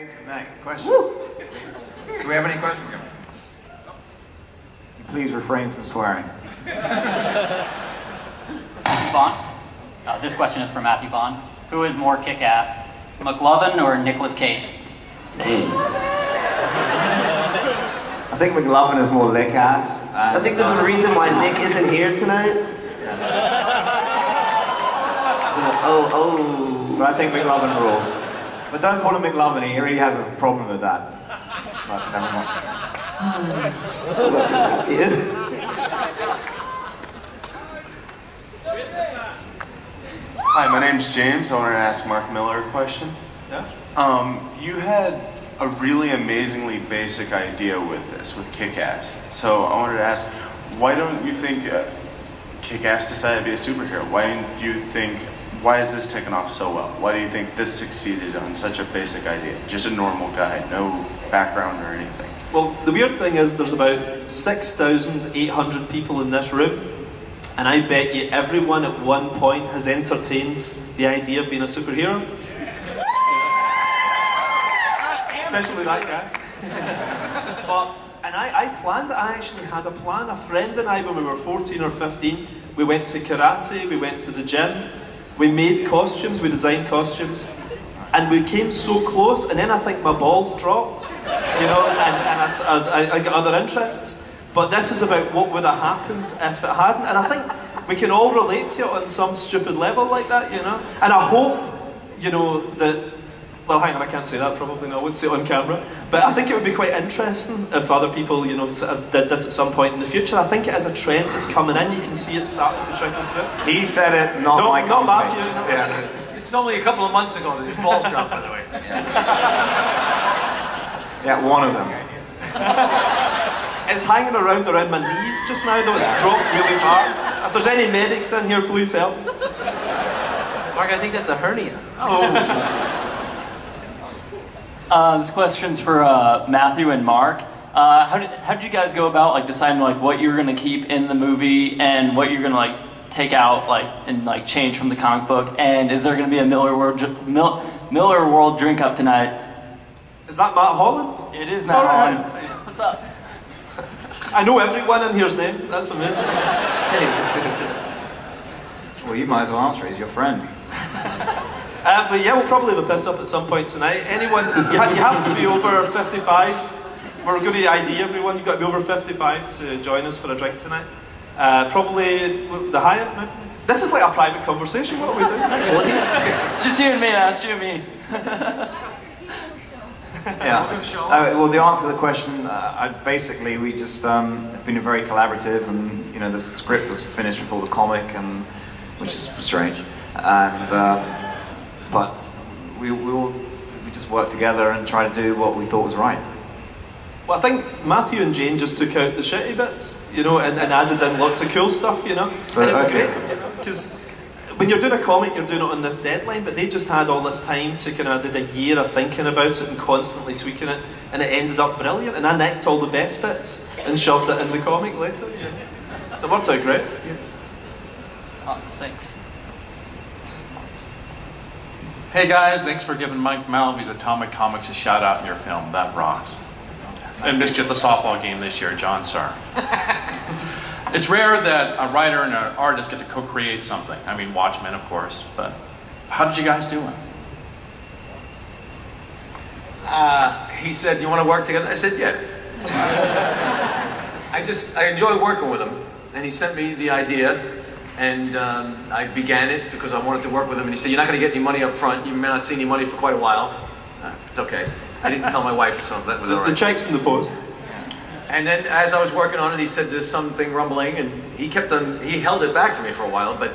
Okay, next questions. Do we have any questions? Please refrain from swearing. Matthew Vaughn. This question is for Matthew Vaughn. Who is more kick-ass, McLovin or Nicolas Cage? I think McLovin is more lick-ass. I think there's a reason why Nick isn't here tonight. But I think McLovin rules. But don't call him McLovin, he really has a problem with that. But never mind. Hi, my name's James. I wanted to ask Mark Miller a question. Yeah? You had a really amazingly basic idea with this, with Kick-Ass. So I wanted to ask, why don't you think Kick-Ass decided to be a superhero? Why is this taken off so well? Why do you think this succeeded on such a basic idea? Just a normal guy, no background or anything. Well, the weird thing is there's about 6,800 people in this room, and I bet you everyone at one point has entertained the idea of being a superhero. Especially that guy. And I planned it. I actually had a plan. A friend and I, when we were 14 or 15, we went to karate, we went to the gym, we made costumes, we designed costumes, and we came so close, and then I think my balls dropped, you know, and I got other interests. But this is about what would have happened if it hadn't, and I think we can all relate to it on some stupid level like that, you know. And I hope, you know, that, well, hang on, I can't say that probably, no, I wouldn't say it on camera, but I think it would be quite interesting if other people, you know, sort of did this at some point in the future. I think it is a trend that's coming in, you can see it starting to trickle through. He said it, not my company. Not Matthew. Yeah. This is only a couple of months ago that his balls dropped, by the way. Yeah, one of them. It's hanging around my knees just now, though. It's dropped really far. If there's any medics in here, please help. Mark, I think that's a hernia. This question's for Matthew and Mark. How did you guys go about like deciding like what you were gonna keep in the movie and what you're gonna like take out and change from the comic book? And is there gonna be a Miller World drink up tonight? Is that Matt Holland? It is Matt Holland. What's up? I know everyone in here's name. That's amazing. Well, you might as well answer it. He's your friend. But yeah, we'll probably have a piss up at some point tonight. Anyone, you have to be over 55. We're going to ID everyone. You've got to be over 55 to join us for a drink tonight. Probably the Hyatt, maybe? This is like a private conversation. What are we doing? It's just you and me, that's you and me. Yeah. Well, the answer to the question, basically, we just it's been very collaborative, and you know the script was finished before the comic, and which is strange, and but we just worked together and tried to do what we thought was right. Well, I think Matthew and Jane just took out the shitty bits, you know, and added in lots of cool stuff, you know, and it was great, you know, because when you're doing a comic, you're doing it on this deadline, but they just had all this time to kind of did a year of thinking about it and constantly tweaking it, and it ended up brilliant. And I nicked all the best bits and shoved it in the comic later. Yeah. So it worked out great. Yeah. Awesome, thanks. Hey guys, thanks for giving Mike Malvy's Atomic Comics a shout out in your film. That rocks. I missed you at the softball game this year, John. Sorry. It's rare that a writer and an artist get to co-create something. I mean, Watchmen, of course, but how did you guys do it? He said, "You want to work together?" I said, "Yeah." I enjoy working with him, and he sent me the idea, and I began it because I wanted to work with him. And he said, "You're not going to get any money up front. You may not see any money for quite a while." It's okay. I didn't tell my wife, so that was all right. The check's in the post. And then as I was working on it, he said there's something rumbling, and he held it back for me for a while, but